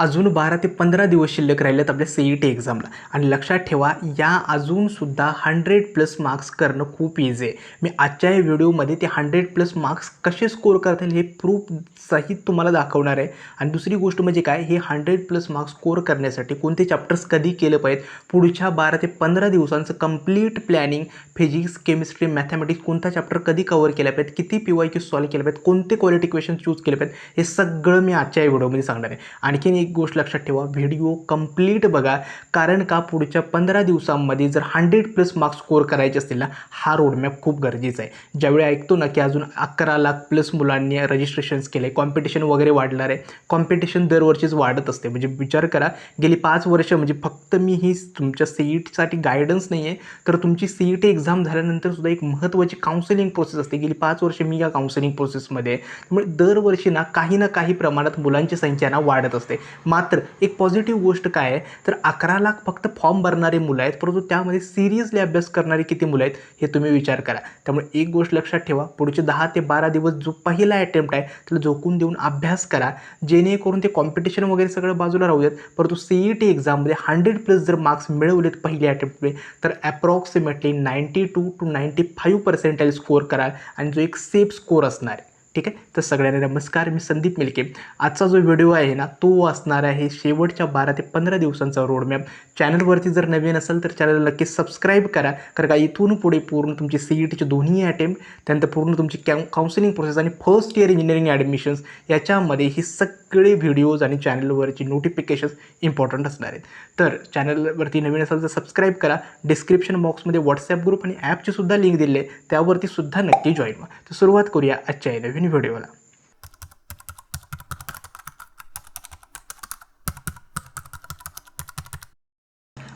अजून 12 ते 15 दिवस शिल्लक राहिलेत आपल्या CET एक्झामला आणि लक्षात ठेवा या अजूनसुद्धा 100+ मार्क्स करणं खूप इझी आहे. मी आजच्या या व्हिडिओमध्ये ते 100+ मार्क्स कसे स्कोर करता येईल हे प्रूफ सहित तुम्हाला दाखवणार आहे. आणि दुसरी गोष्ट म्हणजे काय, हे 100+ मार्क्स स्कोर करण्यासाठी कोणते चॅप्टर्स कधी केलं पाहिजेत, पुढच्या 12 ते 15 दिवसांचं complete planning, physics, chemistry, mathematics कोणता चॅप्टर कधी कव्हर केला पाहिजे, किती PYQ सॉल्व केले पाहिजेत, कोणते क्वालिटी क्वेश्चन चूज केले पाहिजेत, हे सगळं मी आजच्या या व्हिडिओमध्ये सांगणार आहे. आणखीन एक गोष्ट लक्षात ठेवा, व्हिडिओ कंप्लीट बघा, कारण का पुढच्या 15 दिवसांमध्ये जर 100+ मार्क्स स्कोर करायचे असतील ना, हा रोडमॅप खूप गरजेचा आहे. ज्यावेळी ऐकतो ना की अजून 11 लाख प्लस मुलांनी रजिस्ट्रेशन्स केले, कॉम्पिटिशन वगैरे वाढणार आहे, कॉम्पिटिशन दरवर्षीच वाढत असते. म्हणजे विचार करा, गेली 5 वर्ष म्हणजे फक्त मी ही तुमच्या CETसाठी गायडन्स नाही आहे, तर तुमची CET एक्झाम झाल्यानंतर सुद्धा एक महत्त्वाची काउन्सिलिंग प्रोसेस असते. गेली 5 वर्ष मी या काउन्सिलिंग प्रोसेसमध्ये आहे. त्यामुळे दरवर्षी ना काही प्रमाणात मुलांची संख्या ना वाढत असते. मात्र एक पॉझिटिव्ह गोष्ट काय आहे, तर 11 लाख फक्त फॉर्म भरणारे मुलं आहेत, परंतु त्यामध्ये सिरियसली अभ्यास करणारे किती मुलं आहेत हे तुम्ही विचार करा. त्यामुळे एक गोष्ट लक्षात ठेवा, पुढचे 10 ते 12 दिवस जो पहिला अटेम्प्ट आहे त्याला झोकून देऊन अभ्यास करा, जेणेकरून ते कॉम्पिटिशन वगैरे सगळं बाजूला राहू देत, परंतु CET एक्झाममध्ये 100+ जर मार्क्स मिळवलेत पहिल्या अटेम्प्टमध्ये तर ॲप्रॉक्सिमेटली 92 to 95% स्कोर करा आणि जो एक सेफ स्कोर असणार आहे. ठीक आहे, तर सगळ्यांना नमस्कार, मी संदीप मिलके. आजचा जो व्हिडिओ आहे ना, तो असणार आहे शेवटच्या 12 ते 15 दिवसांचा रोडमॅप. चॅनलवरती जर नवीन असेल तर चॅनलला नक्कीच सबस्क्राईब करा, कारण का इथून पुढे पूर्ण तुमची CETचे दोन्ही अटेम्प्ट, त्यानंतर पूर्ण तुमची काउन्सिलिंग प्रोसेस आणि फर्स्ट इयर इंजिनिअरिंग ॲडमिशन्स याच्यामध्ये ही सगळे व्हिडिओज आणि चॅनलवरची नोटिफिकेशन्स इम्पॉर्टंट असणार आहेत. तर चॅनलवरती नवीन असेल तर सबस्क्राईब करा. डिस्क्रिप्शन बॉक्समध्ये व्हॉट्सॲप ग्रुप आणि ॲपची सुद्धा लिंक दिली आहे, त्यावरती सुद्धा नक्की जॉईन व्हा. तर सुरुवात करूया आजच्या नवीन व्हिडिओला.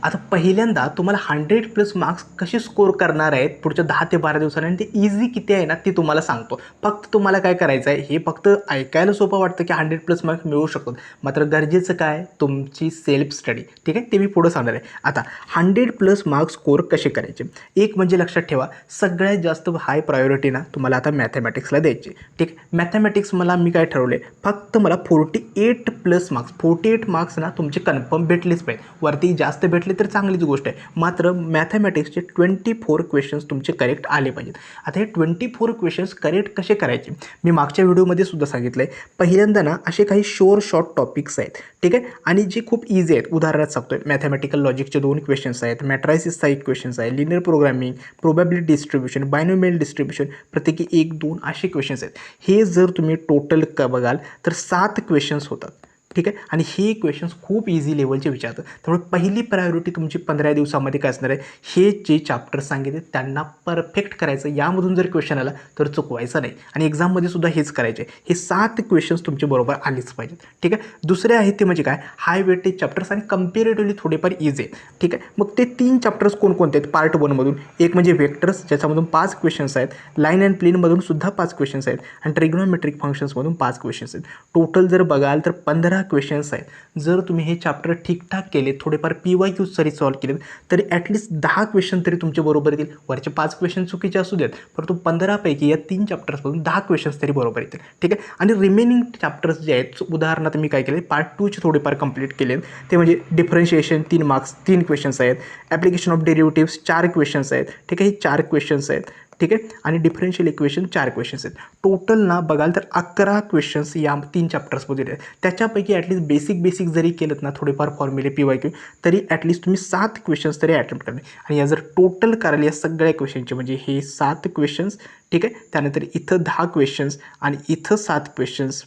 आता पहिल्यांदा तुम्हाला 100+ मार्क्स कसे स्कोर करणार आहेत पुढच्या 10 ते 12 दिवसांनी आणि ते इझी किती आहे ना ते तुम्हाला सांगतो. फक्त तुम्हाला काय करायचं आहे, हे फक्त ऐकायला सोपं वाटतं की 100+ मार्क्स मिळू शकतात, मात्र गरजेचं काय, तुमची सेल्फ स्टडी. ठीक आहे, ते मी पुढं सांगणार आहे. आता 100+ मार्क्स स्कोर कसे करायचे, एक म्हणजे लक्षात ठेवा, सगळ्यात जास्त हाय प्रायोरिटी ना तुम्हाला आता मॅथमॅटिक्सला द्यायची. ठीक आहे, मॅथमॅटिक्स मी काय ठरवले, फक्त मला 48+ मार्क्स, 48 मार्क्स ना तुमचे कन्फर्म भेटलेच पाहिजे. वरती जास्त भेटले तर चांगलीच गोष्ट आहे, मात्र मॅथमॅटिक्सचे 24 क्वेश्चन्स तुमचे करेक्ट आले पाहिजेत. आता हे 24 क्वेश्चन्स करेक्ट कसे करायचे, मी मागच्या व्हिडिओमध्ये सुद्धा सांगितलं आहे. पहिल्यांदा ना असे काही शॉर्ट टॉपिक्स आहेत, ठीक आहे, आणि जे खूप इझी आहेत. उदाहरणार्थ सांगतोय, मॅथमॅटिकल लॉजिकचे 2 क्वेश्चन्स आहेत, मॅट्रायसिसचा 1 क्वेश्चन्स आहे, linear programming, probability distribution, binomial distribution, प्रत्येकी 1-2 असे क्वेश्चन्स आहेत. हे जर तुम्ही टोटल बघाल तर 7 क्वेश्चन्स होतात. ठीक आहे, आणि हे क्वेश्चन्स खूप इझी लेवलचे विचारतात. त्यामुळे पहिली प्रायोरिटी तुमची 15 दिवसामध्ये काय असणार आहे, हे जे चॅप्टर सांगितले त्यांना परफेक्ट करायचं. यामधून जर क्वेश्चन आला तर चुकवायचं नाही, आणि एक्झाममध्ये सुद्धा हेच करायचे. हे 7 क्वेश्चन्स तुमचे बरोबर आलेच पाहिजेत. ठीक आहे, दुसरे आहेत ते म्हणजे काय, हाय वेटेज चॅप्टर्स आणि कम्पेरेटिव्हली थोडेफार इझी आहेत. ठीक आहे, मग ते 3 चॅप्टर्स कोणकोणते आहेत पार्ट 1 मधून, एक म्हणजे वेक्टर्स ज्याच्यामधून 5 क्वेश्चन्स आहेत, लाईन अँड प्लेनमधून सुद्धा 5 क्वेश्चन्स आहेत, आणि ट्रिग्नोमेट्रिक फंक्शन्समधून 5 क्वेश्चन्स आहेत. टोटल जर बघाल तर 15 क्वेश्चन्स आहेत. जर तुम्ही हे चॅप्टर ठीकठाक केले, थोडेफार PYQ जरी सॉल्व केले, तरी ॲटलिस्ट 10 क्वेश्चन तरी तुमचे बरोबर येतील. वरचे 5 क्वेश्चन चुकीचे असू देत, परंतु 15 पैकी या 3 चॅप्टर्समधून 10 क्वेश्चन्स तरी बरोबर येतील. ठीक आहे, आणि रिमेनिंग चॅप्टर्स जे आहेत, उदाहरणार्थ मी काय केले, पार्ट 2चे थोडेफार कंप्लीट केले. ते म्हणजे डिफरन्शिएशन 3 मार्क्स 3 क्वेश्चन्स आहेत, ॲप्लिकेशन ऑफ डेरिव्हेटिव्स 4 क्वेश्चन्स आहेत. ठीक आहे, हे 4 क्वेश्चन्स आहेत. ठीक आहे, आणि डिफरन्शियल इक्वेशन 4 क्वेश्चन्स आहेत. टोटल ना बघाल तर 11 क्वेश्चन्स या 3 चॅप्टर्समध्ये आहेत. त्याच्यापैकी ॲटलीस्ट बेसिक जरी केलं ना, थोडेफार फॉर्म्युले PYQ, तरी ॲटलीस्ट तुम्ही 7 क्वेश्चन्स तरी अटेम्प्ट करणे. आणि या जर टोटल कराल या सगळ्या क्वेश्चनचे, म्हणजे हे 7 क्वेश्चन्स, ठीक आहे, त्यानंतर इथं 10 क्वेश्चन्स आणि इथं 7 क्वेश्चन्स,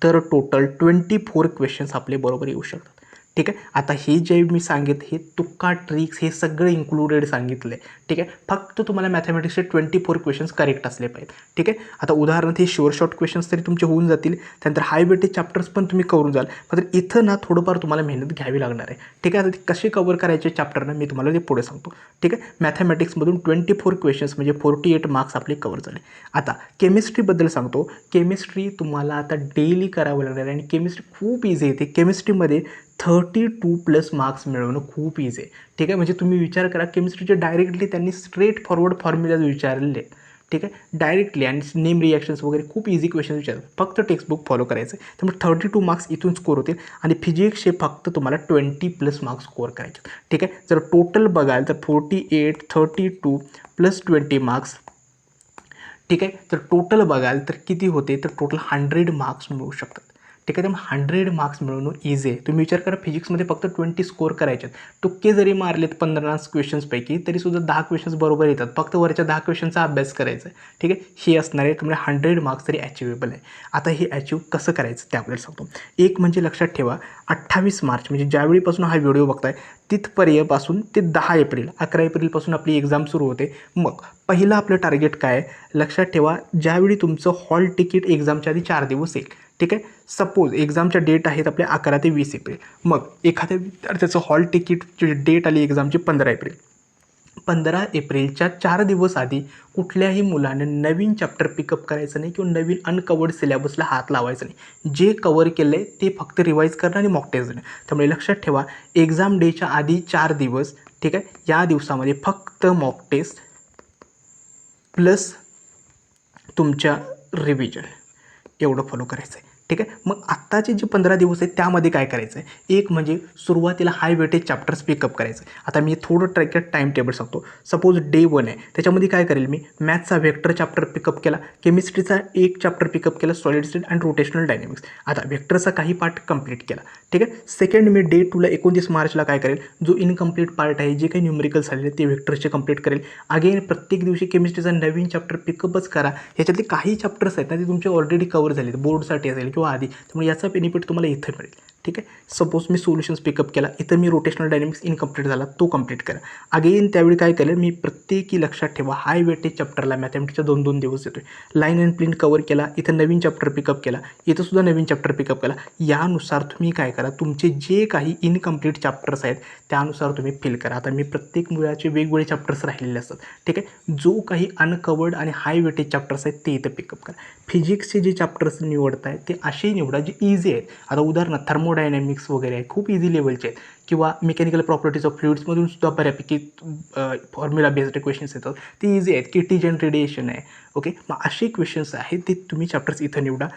तर टोटल 24 क्वेश्चन्स आपले बरोबर येऊ शकतात. ठीक आहे, आता हे जे मी सांगितलं, हे तुक्का ट्रिक्स हे सगळं इन्क्लुडेड सांगितलं आहे. ठीक आहे, फक्त तुम्हाला मॅथमॅटिक्सचे 24 क्वेश्चन्स करेक्ट असले पाहिजेत. ठीक आहे, आता उदाहरणार्थ हे शॉर्ट क्वेश्चन्स तरी तुमचे होऊन जातील, त्यानंतर हाय वेटेज चॅप्टर्स पण तुम्ही करून जाल, मात्र इथं ना थोडंफार तुम्हाला मेहनत घ्यावी लागणार आहे. ठीक आहे, आता ते कसे कवर करायचे चॅप्टरना मी तुम्हाला ते पुढे सांगतो. ठीक आहे, मॅथमॅटिक्समधून 24 क्वेश्चन्स म्हणजे 48 मार्क्स आपले कवर झाले. आता केमिस्ट्रीबद्दल सांगतो. केमिस्ट्री तुम्हाला आता डेली करावं लागणार आहे, आणि केमिस्ट्री खूप इझी आहे. ते केमिस्ट्रीमध्ये 32+ मार्क्स मिळवणं खूप इझी आहे. ठीक आहे, म्हणजे तुम्ही विचार करा, केमिस्ट्रीचे डायरेक्टली त्यांनी स्ट्रेट फॉरवर्ड फॉर्म्युलाज विचारलेले आहेत. ठीक आहे. डायरेक्टली आणि नेम रिॲक्शन्स वगैरे खूप इझी क्वेश्चन्स विचारतात. फक्त टेक्स्टबुक फॉलो करायचं आहे. त्यामुळे 32 मार्क्स इथून स्कोर होतील आणि फिजिक्सचे फक्त तुम्हाला 20+ मार्क्स स्कोअर करायचे. ठीक आहे. जर टोटल बघाल तर 48, 32 + 20 मार्क्स. ठीक आहे. तर टोटल बघाल तर किती होते, तर टोटल 100 मार्क्स मिळू शकतात. ठीक आहे. त्यामुळे 100 मार्क्स मिळवणं इझी आहे. तुम्ही विचार करा, फिजिक्समध्ये फक्त 20 स्कोर करायचे आहेत. तुक्के जरी मारलेत 15 क्वेश्चन्सपैकी तरीसुद्धा 10 क्वेश्चन्स बरोबर येतात. फक्त वरच्या 10 क्वेश्चनचा अभ्यास करायचा आहे. ठीक आहे. हे असणार आहे. त्यामुळे 100 मार्क्स तरी अचिवेबल आहे. आता हे अचीव कसं करायचं ते आपल्याला सांगतो. एक म्हणजे लक्षात ठेवा, 28 मार्च म्हणजे ज्यावेळीपासून हा व्हिडिओ बघताय तिथपर्यंतपासून ते 10 एप्रिल 11 एप्रिलपासून आपली एक्झाम सुरू होते. मग पहिलं आपलं टार्गेट काय आहे, लक्षात ठेवा, ज्यावेळी तुमचं हॉल तिकीट एक्झामच्या आधी 4 दिवस येईल. ठीक आहे. सपोज एक्झामच्या डेट आहेत आपल्या 11 ते 20 एप्रिल. मग एखाद्या विद्यार्थ्याचं हॉल तिकीटची डेट आली एक्झामची 15 एप्रिल. 15 एप्रिलच्या 4 दिवस आधी कुठल्याही मुलानं नवीन चॅप्टर पिकअप करायचं नाही किंवा नवीन अनकवर्ड सिलेबसला हात लावायचा नाही. जे कवर केलं आहे ते फक्त रिवाईज करणं आणि मॉक टेस्ट देणं. त्यामुळे लक्षात ठेवा, एक्झाम डेच्या आधी 4 दिवस, ठीक आहे, या दिवसामध्ये फक्त मॉक टेस्ट प्लस तुमच्या रिव्हिजन एवढं फॉलो करायचं आहे. ठीक आहे. मग आत्ताचे जे 15 दिवस आहेत त्यामध्ये काय करायचं आहे, एक म्हणजे सुरुवातीला हाय वेटेज चॅप्टर्स पिकअप करायचं आहे. आता मी थोडं ट्रॅकेट टाईम टेबल सांगतो. सपोज डे 1 आहे, त्याच्यामध्ये काय करेल मी, मॅथ्सचा व्हेक्टर चॅप्टर पिकअप केला, केमिस्ट्रीचा एक चॅप्टर पिकअप केला, solid state and rotational dynamics. आता व्हेक्टरचा काही पार्ट कंप्लीट केला. ठीक आहे. सेकंड मी डे 2ला 29 मार्चला काय करेल, जो इनकम्प्लीट पार्ट आहे, जे काही न्यूमेरिकल झालेले ते व्हेक्टरचे कंप्लीट करेल. अगेन प्रत्येक दिवशी केमिस्ट्रीचा नवीन चॅप्टर पिकअपच करा. ह्याच्यातले काही चॅप्टर्स आहेत ना ते तुमचे ऑलरेडी कवर झाले, बोर्डसाठी असेल किंवा आधी, त्यामुळे याचा बेनिफिट तुम्हाला इथं मिळेल. ठीक आहे. सपोज मी सोल्युशन्स पिकअप केला, इथं मी रोटेशनल डायनेमिक्स इनकम्प्लीट झाला, तो कंप्लीट करा. अगेन त्यावेळी काय करेल मी, प्रत्येकी लक्षात ठेवा, हाय वेटेज चॅप्टरला मॅथमॅटिक्सच्या 2-2 दिवस देतोय. लाईन अँड प्लेन कवर केला, इथं नवीन चॅप्टर पिकअप केला, इथं सुद्धा नवीन चॅप्टर पिकअप केला. यानुसार तुम्ही काय करा, तुमचे जे काही इनकम्प्लीट चॅप्टर्स आहेत त्यानुसार तुम्ही फिल करा. आता मी प्रत्येक मुलाचे वेगवेगळे चॅप्टर्स राहिलेले असतात. ठीक आहे. जो काही अनकवर्ड आणि हाय वेटेज चॅप्टर्स आहेत ते इथं पिकअप करा. फिजिक्सचे जे चॅप्टर्स निवडताय ते असे निवडा जे इझी आहेत. आता उदाहरणार्थ थर्मोडायनॅमिक्स वगैरे आहे, खूप इझी लेवलचे आहेत, किंवा मेकॅनिकल प्रॉपर्टीज ऑफ फ्लुइड्समधून सुद्धा बऱ्यापैकी फॉर्म्युला बेस्ड क्वेश्चन्स येतात, ते इझी आहेत. किटी जेन रेडिएशन आहे. ओके. मग असे क्वेश्चन्स आहेत ते तुम्ही चॅप्टर्स इथं निवडा.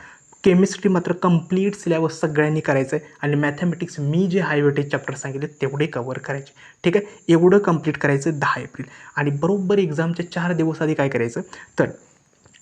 केमिस्ट्री मात्र कंप्लीट सिलेबस सगळ्यांनी करायचं आहे आणि मॅथमॅटिक्स मी जे हाय वेटेज चॅप्टर सांगितले तेवढे कवर करायचे. ठीक आहे. एवढं कंप्लीट करायचं 10 एप्रिल. आणि बरोबर एक्झामच्या 4 दिवस आधी काय करायचं, तर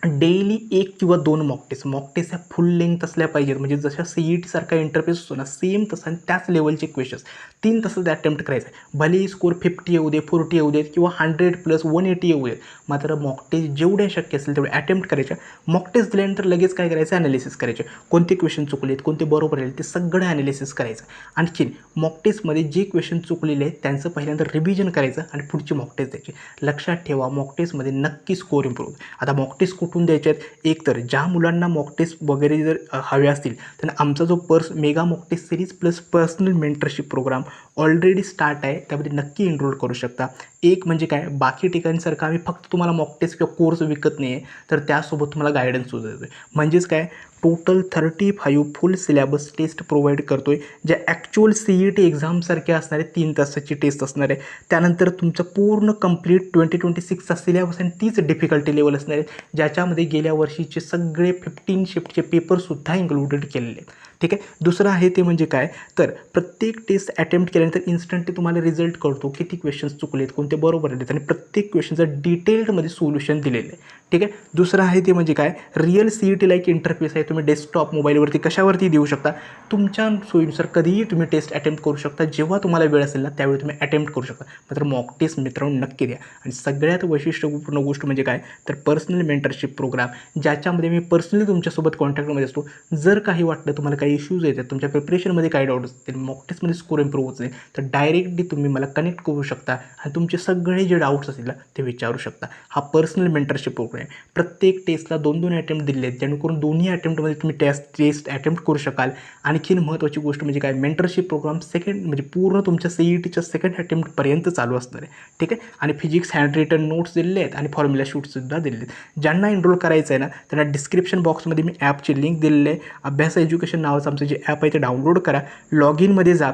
डेली 1 किंवा 2 मॉक टेस्ट ह्या फुल लेंथ असल्या पाहिजेत. म्हणजे जशा CET सारखा इंटरफेस असतो ना, सेम तसा आणि त्याच लेवलचे क्वेश्चन्स 3 तासात अटेम्प्ट करायचं आहे. भलेही स्कोर 50 येऊ दे, 40 येऊ देत किंवा 100 + 180 येऊ देत, मात्र मॉक टेस्ट जेवढ्या शक्य असेल तेवढे अटेम्प्ट करायच्या. मॉक टेस्ट दिल्यानंतर लगेच काय करायचं, ॲनालिसिस करायचे. कोणते क्वेश्चन चुकलेत, कोणते बरोबर आहेत, ते सगळं ॲनालिसिस करायचं. आणखीन मॉक टेस्टमध्ये जे क्वेश्चन चुकलेले आहेत त्यांचं पहिल्यांदा रिव्हिजन करायचं आणि पुढची मॉक टेस्ट द्यायची. लक्षात ठेवा, मॉक टेस्टमध्ये नक्की स्कोर इम्प्रूव्ह. आता मॉक टेस्ट कुठून द्यायचे आहेत, एक तर ज्या मुलांना मॉक टेस्ट वगैरे जर हवे असतील त्यांना आमचा जो mega mock test series plus personal mentorship programme already start आहे, त्यामध्ये नक्की एनरोल करू शकता. एक म्हणजे काय, बाकी ठिकाणसारखं आम्ही फक्त तुम्हाला मॉक टेस्ट किंवा कोर्स विकत नाही आहे, तर त्यासोबत तुम्हाला गायडन्ससुद्धा देतो आहे. म्हणजेच काय, total 35 full syllabus test provide करतो आहे, ज्या ॲक्च्युअल CET एक्झामसारख्या असणार आहे. 3 तासाची टेस्ट असणार आहे. त्यानंतर तुमचं पूर्ण कंप्लीट 2026चा सिलेबस आणि तीच डिफिकल्टी लेवल असणार आहे, ज्याच्यामध्ये गेल्या वर्षीचे सगळे 15 शिफ्टचे पेपरसुद्धा इन्क्लुडेड केलेले आहेत. ठीक आहे. दुसरं आहे ते म्हणजे काय, तर प्रत्येक टेस्ट अटेम्प्ट केल्यानंतर इन्स्टंटली तुम्हाला रिझल्ट कळतो, किती क्वेश्चन्स चुकलेत, कोणते बरोबर आहेत, आणि प्रत्येक क्वेश्चनचं डिटेल्डमध्ये सोल्युशन दिलेलं आहे. ठीक आहे. दुसरं आहे ते म्हणजे काय, रिअल CET लाईक इंटरफेस आहे. तुम्ही डेस्कटॉप, मोबाईलवरती कशावरती देऊ शकता, तुमच्या सोयीनुसार कधीही तुम्ही टेस्ट अटेम्प्ट करू शकता. जेव्हा तुम्हाला वेळ असेल ना त्यावेळी तुम्ही अटेम्प्ट करू शकता. मात्र मॉक टेस्ट मित्रांनो नक्की द्या. आणि सगळ्यात वैशिष्ट्यपूर्ण गोष्ट म्हणजे काय, तर पर्सनल मेंटरशिप प्रोग्राम, ज्याच्यामध्ये मी पर्सनली तुमच्यासोबत कॉन्टॅक्टमध्ये असतो. जर काही वाटलं, तुम्हाला काही इश्यूज येतात, तुमच्या प्रिपरेशनमध्ये काही डाऊट असतील, मॉक टेस्टमध्ये स्कोर इम्प्रूव्ह होत नाही, तर डायरेक्टली तुम्ही मला कनेक्ट करू शकता आणि तुमचे सगळे जे डाऊट्स असतील ना ते विचारू शकता. हा पर्सनल मेंटरशिप प्रोग्राम आहे. प्रत्येक टेस्टला 2-2 अटेम्प्ट दिले आहेत, जेणेकरून दोन्ही अटेम्प्टमध्ये तुम्ही टेस्ट अटेम्प्ट करू शकाल. आणखीन महत्त्वाची गोष्ट म्हणजे काय, मेंटरशिप प्रोग्राम सेकंड म्हणजे पूर्ण तुमच्या CETच्या सेकंड अटेम्प्टपर्यंत चालू असणार आहे. ठीक आहे. आणि फिजिक्स हँड रिटन नोट्स दिलेले आहेत आणि फॉर्म्युला शूटसुद्धा दिलेले आहेत. ज्यांना एनरोल करायचं आहे ना त्यांना डिस्क्रिप्शन बॉक्समध्ये मी ॲपची लिंक दिलेली आहे. अभ्यास एज्युकेशन नावाचं आमचं जे ॲप आहे ते डाउनलोड करा, लॉग इनमध्ये जा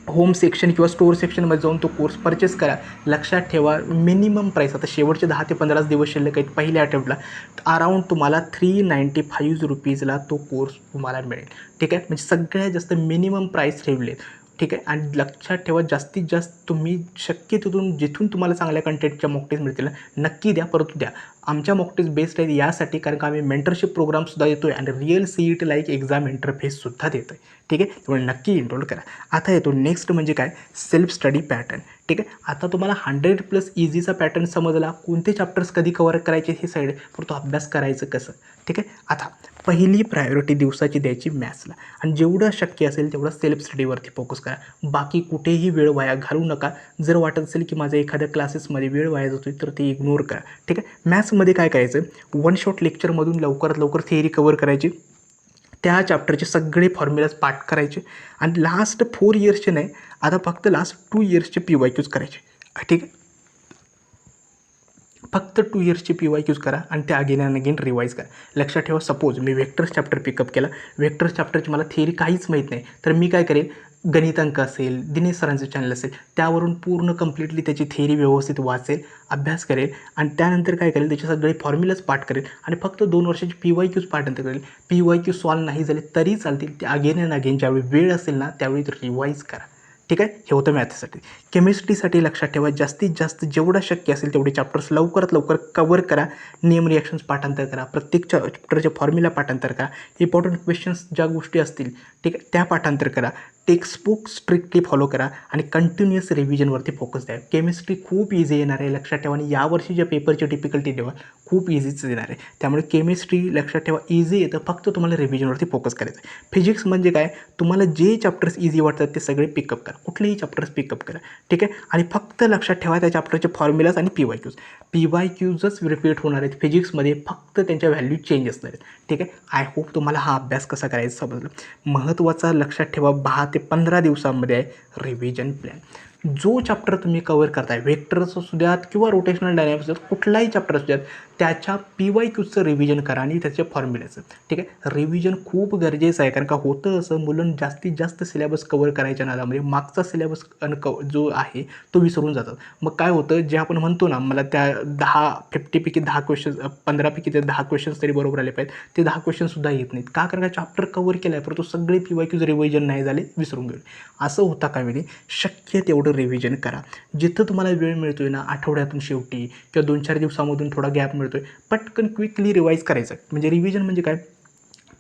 होम सेक्शन किंवा स्टोअर सेक्शनमध्ये जाऊन तो कोर्स परचेस करा. लक्षात ठेवा मिनिमम प्राईस आता शेवटचे 10 ते 15 दिवस शिल्लक आहेत पहिल्या अटेम्प्टला अराउंड तुम्हाला ₹395 तो कोर्स तुम्हाला मिळेल. ठीक आहे, म्हणजे सगळ्यात जास्त मिनिमम प्राईस ठेवले. ठीक आहे, आणि लक्षात ठेवा जास्तीत जास्त तुम्ही शक्य तिथून जिथून तुम्हाला चांगल्या कंटेंटच्या मॉक टेस्ट मिळतील नक्की द्या, परंतु द्या. आमच्या मॉक टेस्ट बेस्ट आहेत यासाठी कारण का आम्ही मेंटरशिप प्रोग्रामसुद्धा देतो आहे आणि रिअल CET लाईक एक्झाम इंटरफेससुद्धा देतो आहे. ठीक आहे, त्यामुळे नक्की एनरोल करा. आता येतो नेक्स्ट म्हणजे काय सेल्फ स्टडी पॅटर्न. ठीक आहे, आता तुम्हाला 100+ इझीचा पॅटर्न समजला, कोणते चॅप्टर्स कधी कवर करायचे हे साईड, परंतु अभ्यास करायचं कसं. ठीक आहे, आता पहिली प्रायोरिटी दिवसाची द्यायची मॅथ्सला आणि जेवढं शक्य असेल तेवढं सेल्फ स्टडीवरती फोकस करा. बाकी कुठेही वेळ वाया घालू नका. जर वाटत असेल की माझ्या एखाद्या क्लासेसमध्ये वेळ वाया जातोय तर ते इग्नोर करा. ठीक आहे, मॅथ्समध्ये काय करायचं वन शॉट लेक्चरमधून लवकरात लवकर थिअरी कवर करायची, त्या चॅप्टरचे सगळे फॉर्म्युलाज पाठ करायचे आणि लास्ट 4 इयर्सचे नाही, आता फक्त लास्ट 2 इयर्सचे PYQs करायचे. ठीक आहे, फक्त 2 इयर्सचे PYQs करा आणि ते अगेन अँड अगेन रिवाईज करा. लक्षात ठेवा सपोज मी वेक्टर्स चॅप्टर पिकअप केला, वेक्टर्स चॅप्टरची मला थिअरी काहीच माहीत नाही, तर मी काय करेन गणितांक असेल, दिनेश सरांचं चॅनल असेल त्यावरून पूर्ण कम्प्लिटली त्याची थिअरी व्यवस्थित वाचेल, अभ्यास करेल आणि त्यानंतर काय करेल त्याचे सगळे फॉर्म्युलाज पाठ करेल आणि फक्त 2 वर्षाची PYQs पाठांतर करेल. PYQ सॉल्व नाही झाले तरी चालतील, ते अगेन अँड अगेन ज्यावेळी वेळ असेल ना त्यावेळी रिवाईज करा. ठीक आहे, हे होतं मॅथ्ससाठी. केमिस्ट्रीसाठी लक्षात ठेवा जास्तीत जास्त जेवढं शक्य असेल तेवढे चॅप्टर्स लवकरात लवकर कवर करा. नियम रिॲक्शन्स पाठांतर करा, प्रत्येक चॅप्टरचे फॉर्म्युला पाठांतर करा, इम्पॉर्टंट क्वेश्चन्स ज्या गोष्टी असतील ठीक आहे त्या पाठांतर करा, टेक्स्टबुक स्ट्रिक्टली फॉलो करा आणि कंटिन्युअस रिव्हिजनवरती फोकस द्या. केमिस्ट्री खूप इझी येणार आहे लक्षात ठेवा आणि यावर्षी पेपरची डिफिकल्टी ठेवा खूप इझीच येणार आहे. त्यामुळे केमिस्ट्री लक्षात ठेवा इझी येतं, फक्त तुम्हाला रिव्हिजनवरती फोकस करायचं आहे. फिजिक्स म्हणजे काय तुम्हाला जे चॅप्टर्स इझी वाटतात ते सगळे पिकअप करा, कुठलेही चॅप्टर्स पिकअप करा. ठीक आहे, आणि फक्त लक्षात ठेवा त्या चॅप्टरचे फॉर्म्युलाज आणि PYQजच रिपीट होणार आहेत फिजिक्समध्ये, फक्त त्यांच्या व्हॅल्यू चेंज असणार आहेत. ठीक आहे, आय होप तुम्हाला हा अभ्यास कसा करायचा समजलं. महत्त्वाचा लक्षात ठेवा 10 ते 15 दिवसांमध्ये आहे रिव्हिजन प्लॅन. जो चॅप्टर तुम्ही कवर करताय वेक्टर्स असू द्यात किंवा रोटेशनल डायनॅमिक्स असू द्यात कुठलाही चॅप्टर असू द्यात त्याच्या PYQचं रिव्हिजन करा आणि त्याच्या फॉर्म्युल्याचं. ठीक आहे, रिव्हिजन खूप गरजेचं आहे कारण का होतं असं मुलं जास्तीत जास्त सिलेबस कवर करायच्या नादामध्ये मागचा सिलेबस जो आहे तो विसरून जातात. मग काय होतं जे आपण म्हणतो ना मला त्या 50पैकी 10 क्वेश्चन्स 15पैकी ते 10 क्वेश्चन्स तरी बरोबर आले पाहिजेत, ते 10 क्वेश्चन्ससुद्धा येत नाहीत का, कारण का चॅप्टर कवर केला आहे परंतु सगळे PYQज रिव्हिजन नाही झाले, विसरून गेले. असं होता कामी नाही, शक्य तेवढं रिव्हिजन करा. जिथं तुम्हाला वेळ मिळतोय ना आठवड्यातून शेवटी किंवा 2-4 दिवसामधून थोडा गॅप मिळतोय पटकन क्विकली रिवाईज करायचं. म्हणजे रिव्हिजन म्हणजे काय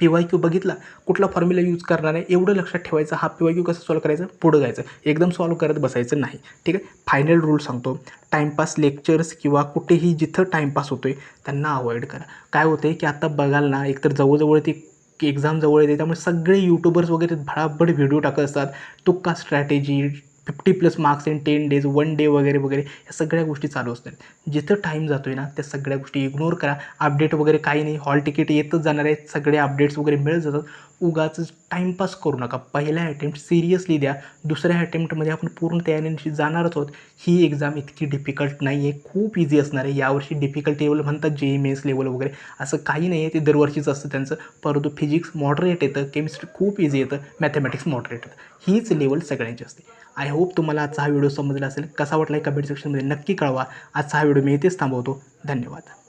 PYQ बघितला कुठला फॉर्म्युला यूज करणार आहे एवढं लक्षात ठेवायचं, हा PYQ कसं सॉल्व करायचं पुढं जायचं, एकदम सॉल्व करत बसायचं नाही. ठीक आहे, फायनल रूल सांगतो, टाईमपास लेक्चर्स किंवा कुठेही जिथं टाईमपास होतो आहे त्यांना अवॉइड करा. काय होतं आहे की आता बघाल ना एकतर जवळजवळ ती की एक्झाम जवळ येते त्यामुळे सगळे यूट्यूबर्स वगैरे भडाभड व्हिडिओ टाकत असतात, तुक्का strategy 50+ marks in 10 days 1 day वगैरे वगैरे या सगळ्या गोष्टी चालू असतात. जिथं टाईम जातो आहे ना त्या सगळ्या गोष्टी इग्नोर करा. अपडेट वगैरे काही नाही, हॉल तिकीट येतच जाणार आहे, सगळे अपडेट्स वगैरे मिळत जातात. उगाच टाईमपास करू नका. पहिला अटेम्प्ट सिरियसली द्या, दुसऱ्या अटेम्प्टमध्ये आपण पूर्ण तयारीनिशी जाणारच आहोत. ही एक्झाम इतकी डिफिकल्ट नाही आहे, खूप इझी असणार आहे. यावर्षी डिफिकल्टी लेवल म्हणतात JEE मेन्स लेवल वगैरे असं काही नाही आहे, ते दरवर्षीच असतं त्यांचं, परंतु फिजिक्स मॉडरेट येतं, केमिस्ट्री खूप इझी येतं, मॅथमॅटिक्स मॉडरेट येतं. हीच लेवल सगळ्यांची असते. आय होप तुम्हाला आजचा हा व्हिडिओ समजला असेल. कसा वाटला कमेंट सेक्शनमध्ये नक्की कळवा. आजचा हा व्हिडिओ मी इथेच थांबवतो. धन्यवाद.